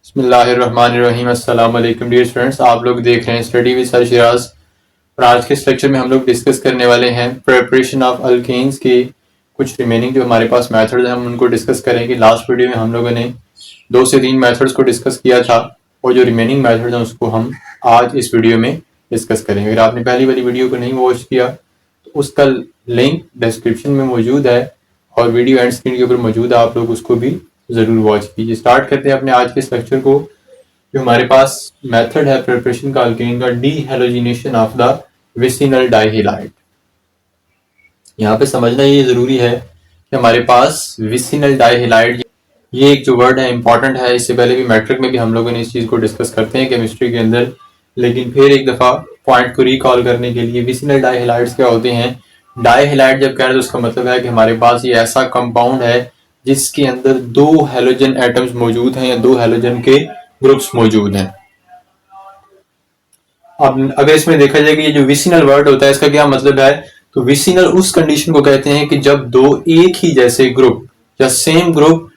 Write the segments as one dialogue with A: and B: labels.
A: बिस्मिल्लाहिर्रहमानिर्रहीम। अस्सलाम वालेकुम डियर स्टूडेंट्स, आप लोग देख रहे हैं स्टडी विद सर शिराज। और आज के इस लेक्चर में हम लोग डिस्कस करने वाले हैं प्रिपरेशन ऑफ अल्केन्स के कुछ रिमेनिंग जो हमारे पास मेथड्स हैं हम उनको डिस्कस करेंगे। लास्ट वीडियो में हम लोगों ने 2 से 3 मेथड्स को डिस्कस किया था और जो रिमेनिंग मेथड्स हैं उसको हम आज इस वीडियो में डिस्कस करेंगे। अगर आपने पहली वाली वीडियो को नहीं वॉच किया तो उसका लिंक डिस्क्रिप्शन में मौजूद है और वीडियो एंड स्क्रीन के ऊपर मौजूद है, आप लोग उसको भी जरूर वॉच कीजिए। स्टार्ट करते हैं अपने आज के इस लेक्चर को। जो हमारे पास मेथड है प्रिपरेशन का अल्केन का, D halogenation of the vicinal dihalide. यहाँ पे समझना ये जरूरी है कि हमारे पास विसिनल डाइहेलाइड ये एक जो वर्ड है इंपॉर्टेंट है। इससे पहले भी मैट्रिक में भी हम लोगों ने इस चीज को डिस्कस करते हैं केमिस्ट्री के अंदर, लेकिन फिर एक दफा पॉइंट को रिकॉल करने के लिए विसिनल डाइहेलाइड्स क्या होते हैं। डाइहेलाइड जब कह रहे हैं तो उसका मतलब है कि हमारे पास ये ऐसा कंपाउंड है जिसके अंदर 2 हेलोजन एटम्स मौजूद हैं या 2 हेलोजन के ग्रुप्स मौजूद हैं। अब अगर इसमें देखा जाए कि ये जो विसिनल वर्ड होता है इसका क्या मतलब है, तो विसिनल उस कंडीशन को कहते हैं कि जब 2 एक ही जैसे ग्रुप या सेम ग्रुप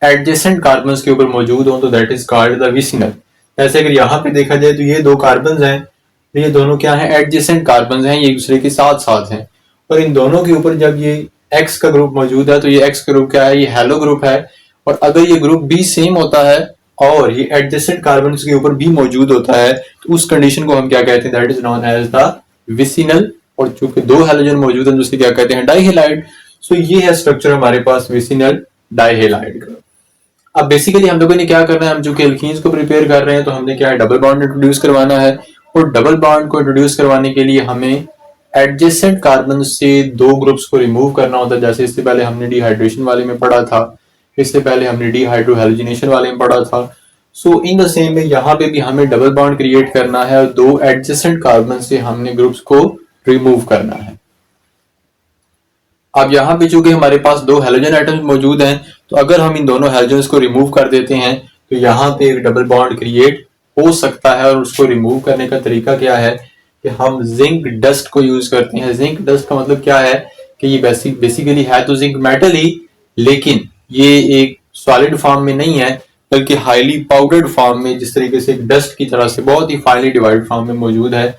A: एडजेसेंट कार्बन के ऊपर मौजूद हो तो that is called the vicinal. ऐसे अगर यहाँ पे देखा जाए तो ये 2 कार्बन हैं, तो ये दोनों क्या है, एडजेसेंट कार्बन हैं, ये एक दूसरे के साथ साथ हैं। और इन दोनों के ऊपर जब ये एक्स का ग्रुप मौजूद है तो ये एक्स ग्रुप क्या है, ये हेलो ग्रुप है। और अगर ये ग्रुप भी सेम होता है और ये एडजेसेंट कार्बन के ऊपर भी मौजूद होता है तो उस कंडीशन को हम क्या कहते हैं, that is known as the vicinal. और चूंकि 2 हेलोजन मौजूद है दूसरे क्या कहते हैं, डाइहेलाइड। सो ये है स्ट्रक्चर हमारे पास विसिनल डाइहेलाइड का। अब बेसिकली हम लोगों ने क्या करना है, हम जो एल्कीन्स को प्रिपेयर कर रहे हैं तो हमने क्या है, डबल बॉन्ड इंट्रोड्यूस करवाना है। और डबल बॉन्ड को इंट्रोड्यूस करवाने के लिए हमें एडजेसेंट कार्बन से 2 ग्रुप्स को रिमूव करना होता है। जैसे इससे पहले हमने डिहाइड्रेशन वाले में पढ़ा था, इससे पहले हमने डिहाइड्रोहेलोजिनेशन वाले में पढ़ा था। सो इन द सेम में यहाँ पे भी हमें डबल बॉन्ड क्रिएट करना है और 2 एडजेसेंट कार्बन से हमने ग्रुप्स को रिमूव करना है। अब यहाँ पे चूंकि हमारे पास 2 हेलोजन एटम्स मौजूद हैं तो अगर हम इन दोनों हेलोजन्स को रिमूव कर देते हैं तो यहाँ पे एक डबल बॉन्ड क्रिएट हो सकता है। और उसको रिमूव करने का तरीका क्या है कि हम जिंक डस्ट को यूज करते हैं। जिंक डस्ट का मतलब क्या है कि ये बेसिकली है तो जिंक मेटल ही, लेकिन ये एक सॉलिड फॉर्म में नहीं है बल्कि हाईली पाउडर्ड फॉर्म में, जिस तरीके से एक डस्ट की तरह से बहुत ही फाइनली डिवाइड फॉर्म में मौजूद है।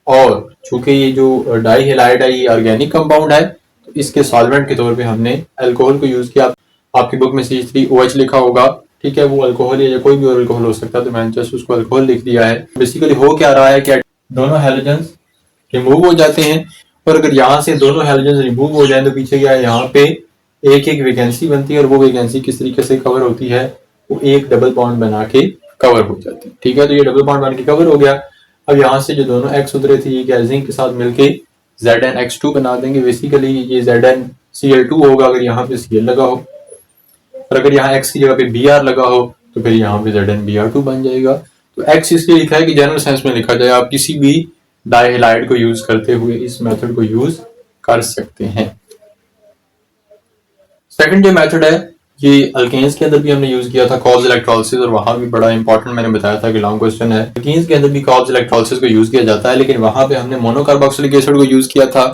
A: और चूंकि ये जो डाइहेलाइड है ये ऑर्गेनिक कंपाउंड है तो इसके सॉल्वेंट के तौर पे हमने अल्कोहल को यूज किया। आपकी बुक में CH3OH लिखा होगा, ठीक है, वो अल्कोहल या कोई भी और अल्कोहल हो सकता है, तो मैंने जस्ट उसको अल्कोहल लिख दिया है। बेसिकली हो क्या रहा है कि दोनों हेलोजन्स रिमूव हो जाते हैं और अगर यहाँ से दोनों हेलोजन्स रिमूव हो जाए तो पीछे क्या है, यहाँ पे एक एक वैकेंसी बनती है और वो वैकेंसी किस तरीके से कवर होती है, वो एक डबल बॉन्ड बना के कवर हो जाती है। ठीक है, तो ये डबल बॉन्ड बन के कवर हो गया। अब यहाँ से जो दोनों एक्स उतरे थे ये क्या, जिंक के साथ मिलके ZnX2 बना देंगे। बेसिकली ये ZnCl2 होगा अगर यहाँ पे Cl लगा हो, और अगर यहाँ X की जगह पे Br लगा हो तो फिर यहाँ पे ZnBr2 बन जाएगा। तो X इसलिए लिखा है कि जनरल सेंस में लिखा जाए, आप किसी भी डाइहेलाइड को यूज करते हुए इस मेथड को यूज कर सकते हैं। सेकंड जो मेथड है ये अल्केन्स के अंदर भी हमने यूज किया था, कॉब्स इलेक्ट्रोलिसिस, और वहां भी बड़ा इंपॉर्टेंट मैंने बताया था कि लॉन्ग क्वेश्चन है। अल्केन्स के अंदर भी कॉब्स इलेक्ट्रोलिसिस को यूज किया जाता है, लेकिन वहां पे हमने मोनोकार्बोक्सिलिक एसिड को यूज किया था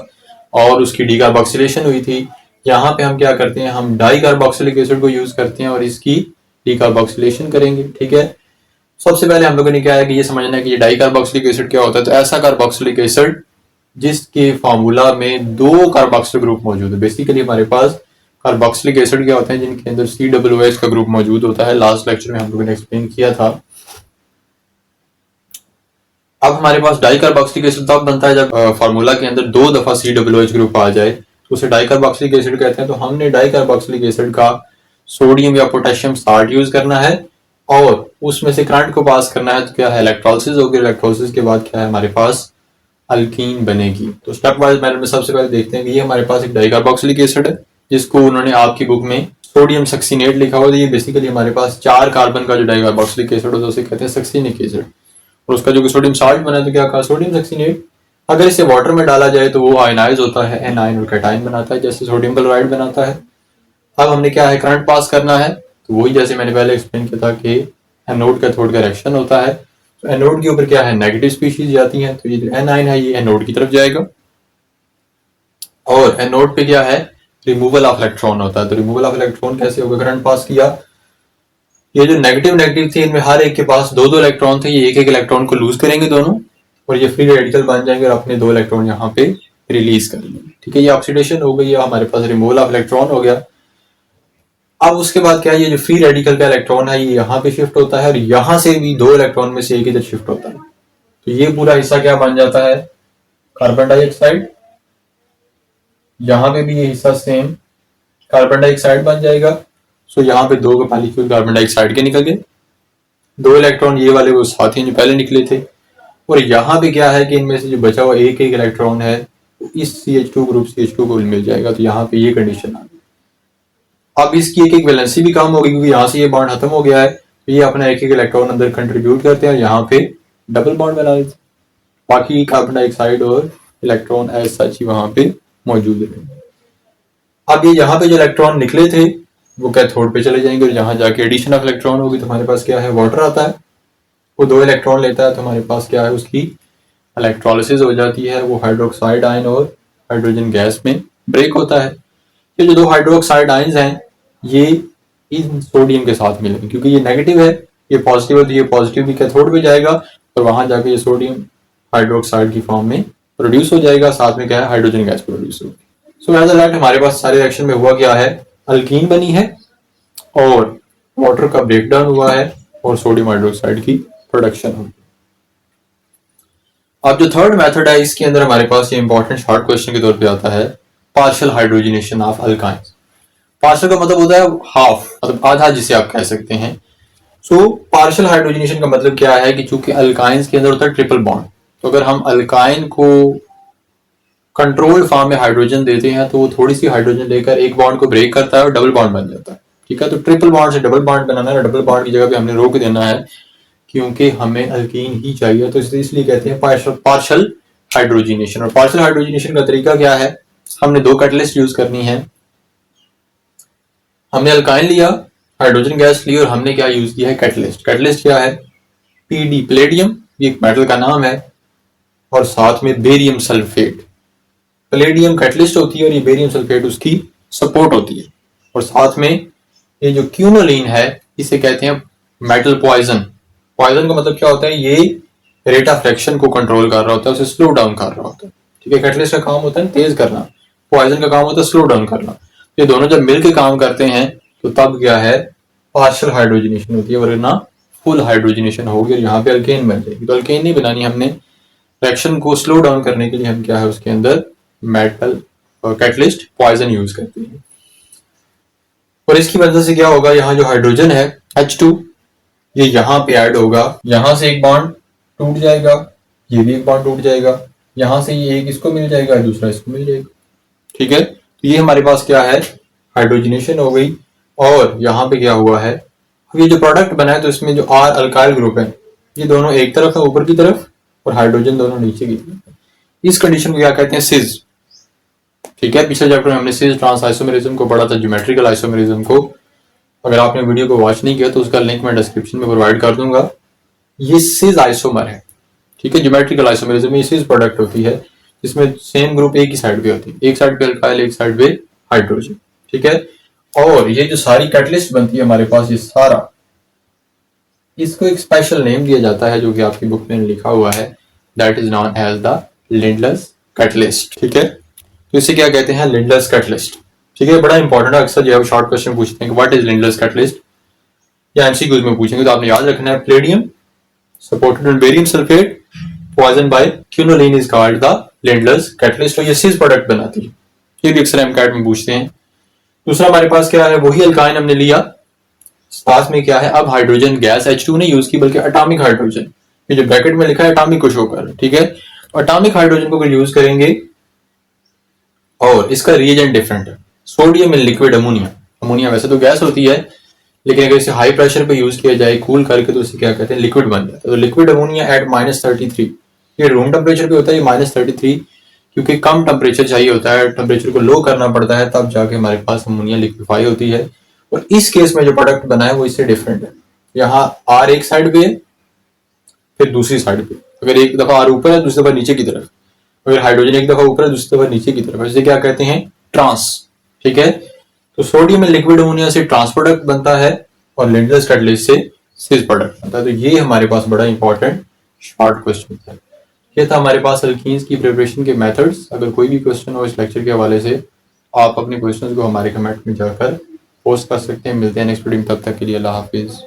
A: और उसकी डीकार्बोक्सिलेशन हुई थी। यहाँ पे हम क्या करते हैं, हम डाइकार्बोक्सिलिक एसिड को यूज करते हैं और इसकी डीकार्बोक्सिलेशन करेंगे। ठीक है, सबसे पहले हम लोगों ने क्या है कि ये समझना है कि ये डाइकार्बोक्सिलिक एसिड क्या होता है। तो ऐसा कार्बोक्सिलिक एसिड जिसके फॉर्मूला में 2 कार्बोक्सिल ग्रुप मौजूद है। बेसिकली हमारे पास कार्बोक्सिलिक एसिड क्या होते हैं जिनके अंदर COOH का ग्रुप मौजूद होता है। लास्ट लेक्चर में हम लोगों ने एक्सप्लेन किया था। अब हमारे पास डाइकार्बोक्सिलिक एसिड तब बनता है जब फार्मूला के अंदर 2 दफा COOH ग्रुप आ जाए तो उसे डाइकार्बोक्सिलिक एसिड कहते हैं। तो हमने डाइकार्बोक्सिलिक एसिड का सोडियम या पोटेशियम साल्ट यूज करना है और उसमें से करंट को पास करना है। तो क्या है, इलेक्ट्रोलिसिस होगी। इलेक्ट्रोलिसिस के बाद क्या है, हमारे पास अल्कीन बनेगी। तो स्टेप वाइज मैनर में सबसे पहले देखते हैं कि ये हमारे पास एक डाइकार्बोक्सिलिक एसिड है जिसको उन्होंने आपकी बुक में सोडियम सक्सीनेट लिखा हुआ है। ये बेसिकली हमारे पास 4 कार्बन का जो डाइकार्बोक्सिलिक एसिड होता है उसे कहते हैं सक्सीनिक एसिड। और उसका जो सोडियम साल्ट बना तो क्या कहा, सोडियम सक्सीनेट। अगर इसे वाटर में डाला जाए तो वो आयनाइज होता है, एनाइन और कैटाइन बनाता है, जैसे सोडियम क्लोराइड बनाता है। अब हमने क्या है, करंट पास करना है। तो वही जैसे मैंने पहले एक्सप्लेन किया था कि एनोड कैथोड का रिएक्शन होता है। तो एनोड के ऊपर क्या है, नेगेटिव स्पीशीज जाती हैं, तो ये जो एनाइन है ये एनोड की तरफ जाएगा। और एनोड पे क्या है, रिमूवल ऑफ इलेक्ट्रॉन होता है। तो रिमूवल ऑफ इलेक्ट्रॉन कैसे होगा, करंट पास किया, ये जो नेगेटिव नेगेटिव थे इनमें हर एक के पास दो दो इलेक्ट्रॉन थे, ये एक एक इलेक्ट्रॉन को लूज करेंगे दोनों और ये फ्री रेडिकल बन जाएंगे और अपने दो इलेक्ट्रॉन यहाँ पे रिलीज कर लेंगे। ठीक है, ये ऑक्सीडेशन हो गई, हमारे पास रिमूवल ऑफ इलेक्ट्रॉन हो गया। अब उसके बाद क्या है, ये जो फ्री रेडिकल का इलेक्ट्रॉन है ये यहाँ पे शिफ्ट होता है और यहाँ से भी दो इलेक्ट्रॉन में से एक इधर शिफ्ट होता है। तो ये पूरा हिस्सा क्या बन जाता है, कार्बन डाइऑक्साइड। यहाँ पे भी ये हिस्सा सेम कार्बन डाइऑक्साइड बन जाएगा। सो यहाँ पे दो मॉलिक्यूल कार्बन डाइऑक्साइड के निकल गए, दो इलेक्ट्रॉन ये वाले वो साथ ही जो पहले निकले थे। और यहाँ पे क्या है कि इनमें से जो बचा हुआ एक एक इलेक्ट्रॉन है इस CH2 ग्रुप CH2 को मिल जाएगा। तो यहाँ पे ये कंडीशन आ गई। अब इसकी एक एक वैलेंसी भी कम होगी क्योंकि यहाँ से ये बॉन्ड खत्म हो गया है, तो ये अपना एक एक इलेक्ट्रॉन अंदर कंट्रीब्यूट करते हैं और यहाँ पे डबल बॉन्ड बना लेते हैं। बाकी कार्बन डाइऑक्साइड और इलेक्ट्रॉन एज सच ही वहां पे मौजूद रहेंगे। अब ये यहाँ पे जो इलेक्ट्रॉन निकले थे वो कैथोड पे चले जाएंगे और यहाँ जाके एडिशन ऑफ इलेक्ट्रॉन होगी तो हमारे पास क्या है, वाटर आता है। वो दो इलेक्ट्रॉन लेता है तो हमारे पास क्या है, उसकी इलेक्ट्रोलिसिस हो जाती है, वो हाइड्रोक्साइड आयन और हाइड्रोजन गैस में ब्रेक होता है। ये जो दो हाइड्रोक्साइड आयन्स हैं ये इन सोडियम के साथ मिलेंगे क्योंकि ये नेगेटिव है, ये पॉजिटिव है, तो ये पॉजिटिव भी कैथोड पे जाएगा और वहां जाके ये सोडियम हाइड्रोक्साइड की फॉर्म में प्रोड्यूस हो जाएगा, साथ में क्या है, हाइड्रोजन गैस प्रोड्यूस होगी। सो एज अ दैट हमारे पास सारे रिएक्शन में हुआ क्या है, अल्कीन बनी है और वाटर का ब्रेकडाउन हुआ है और सोडियम हाइड्रोक्साइड की प्रोडक्शन हुई। अब जो थर्ड मेथड है इसके अंदर हमारे पास ये इंपॉर्टेंट शॉर्ट क्वेश्चन के तौर पे आता है partial hydrogenation of alkynes. Partial का मतलब होता है हाफ, मतलब आधा जिसे आप कह सकते हैं। सो पार्शियल हाइड्रोजनेशन का मतलब क्या है कि चूंकि अल्काइंस के अंदर होता है ट्रिपल बॉन्ड, तो अगर हम अल्काइन को कंट्रोल्ड फॉर्म में हाइड्रोजन देते हैं तो वो थोड़ी सी हाइड्रोजन लेकर एक बॉन्ड को ब्रेक करता है और डबल बॉन्ड बन जाता है। ठीक है, तो ट्रिपल बॉन्ड से डबल बॉन्ड बनाना है, डबल बॉन्ड की जगह पे हमने रोक देना है क्योंकि हमें अल्कीन ही चाहिए, तो इसलिए कहते हैं पार्शियल हाइड्रोजनेशन। और पार्शियल हाइड्रोजनेशन का तरीका क्या है, हमने दो कैटलिस्ट यूज करनी है। हमने अल्काइन लिया, हाइड्रोजन गैस ली और हमने क्या यूज किया है, कैटलिस्ट। कैटलिस्ट क्या है, पीडी प्लेडियम, ये एक मेटल का नाम है, और साथ में बेरियम सल्फेट। प्लेडियम कैटलिस्ट होती है और ये बेरियम सल्फेट उसकी सपोर्ट होती है। और साथ में ये जो क्यूनोलिन है इसे कहते हैं मेटल पॉइजन। पॉइजन का मतलब क्या होता है, ये रेट ऑफ रिएक्शन को कंट्रोल कर रहा होता है, उसे स्लो डाउन कर रहा होता है। ठीक है, कैटलिस्ट का काम होता है तेज करना, पॉइजन का काम होता है स्लो डाउन करना। ये दोनों जब मिलकर काम करते हैं तो तब क्या है, पार्शियल हाइड्रोजनेशन होती है, वरना फुल हाइड्रोजनेशन होगी और यहाँ पे अल्केन बन जाएगी। तो अल्केन नहीं बनानी हमने, रिएक्शन को स्लो डाउन करने के लिए हम क्या है उसके अंदर मेटल कैटलिस्ट पॉइजन यूज करते हैं। और इसकी वजह से क्या होगा, यहाँ जो हाइड्रोजन है H2 ये यहाँ पे ऐड होगा, यहाँ से एक बॉन्ड टूट जाएगा, ये भी एक बॉन्ड टूट जाएगा, यहाँ से ये एक इसको मिल जाएगा, दूसरा इसको मिल जाएगा। ठीक है, तो ये हमारे पास क्या है, हाइड्रोजनेशन हो गई। और यहाँ पे क्या हुआ है, अब ये जो प्रोडक्ट बना है तो इसमें जो R अल्काइल ग्रुप है ये दोनों एक तरफ है ऊपर की तरफ और हाइड्रोजन दोनों नीचे की तरफ। इस कंडीशन को क्या कहते हैं, सिस। ठीक है, पिछले चैप्टर में हमने सिस ट्रांस आइसोमेरिज्म को पढ़ा था, ज्योमेट्रिकल आइसोमेरिज्म को। अगर आपने वीडियो को वॉच नहीं किया तो उसका लिंक मैं डिस्क्रिप्शन में प्रोवाइड कर दूंगा। ये सिस आइसोमर है। ठीक है, ज्योमेट्रिकल आइसोमेरिज्म में सिस प्रोडक्ट होती है जिसमें सेम ग्रुप एक ही साइड पे होती है, एक साइड पे अल्काइल एक साइड पे हाइड्रोजन। ठीक है, और ये जो सारी कैटलिस्ट बनती है हमारे पास, ये सारा, इसको एक स्पेशल नेम दिया जाता है जो कि आपकी बुक में लिखा हुआ है, that is known as the Lindlar's catalyst. ठीक है, तो इसे क्या कहते हैं, लिंडलर्स कैटलिस्ट। ठीक है, बड़ा इंपॉर्टेंट है, अक्सर जो है शॉर्ट क्वेश्चन पूछते हैं कि व्हाट इज लिंडलर्स कैटलिस्ट, या एमसीक्यूज में पूछेंगे तो आपने याद रखना है, palladium supported on barium sulphate, poison by quinoline is called the Lindlar's catalyst. और ये सिस प्रोडक्ट बनाती है, ये भी अक्सर एमसीक्यू में पूछते हैं। दूसरा हमारे पास क्या है, वही अल्काइन हमने लिया, साथ में क्या है, अब हाइड्रोजन गैस H2 ने यूज की बल्कि एटॉमिक हाइड्रोजन, ये जो ब्रैकेट में लिखा है एटॉमिक को शो कर रहा है। ठीक है, एटॉमिक हाइड्रोजन को यूज करेंगे और इसका रिएजेंट डिफरेंट है, sodium in liquid ammonia. Ammonia वैसे तो गैस होती है लेकिन अगर इसे हाई प्रेशर पे यूज किया जाए कूल करके तो इसे क्या कहते हैं, लिक्विड बन जाता है। तो लिक्विड अमोनिया एट -33, ये रूम टेम्परेचर पे होता है, ये -33 क्योंकि कम टेम्परेचर चाहिए होता है, टेम्परेचर को लो करना पड़ता है तब जाके हमारे पास अमोनिया लिक्विफाई होती है। और इस केस में जो प्रोडक्ट बना है वो इससे डिफरेंट है, यहाँ R एक साइड पे है फिर दूसरी साइड पे, अगर एक दफा R ऊपर है दूसरी दफा नीचे की तरफ, अगर हाइड्रोजन एक दफा ऊपर है दूसरी दफा नीचे की तरफ, इसे क्या कहते हैं, ट्रांस। ठीक है, तो सोडियम में लिक्विड अमोनिया से ट्रांस प्रोडक्ट बनता है और लिंडर्स कैटलिस्ट से सिस प्रोडक्ट बनता है। तो ये हमारे पास बड़ा इंपॉर्टेंट शॉर्ट क्वेश्चन है। ये था हमारे पास अल्कीन्स की प्रिपरेशन के मेथड्स। अगर कोई भी क्वेश्चन हो इस लेक्चर के हवाले से, आप अपने क्वेश्चंस को हमारे कमेंट में जाकर पोस्ट कर सकते हैं। मिलते हैं नेक्स्ट वीडियो में, तब तक के लिए अल्लाह हाफिज।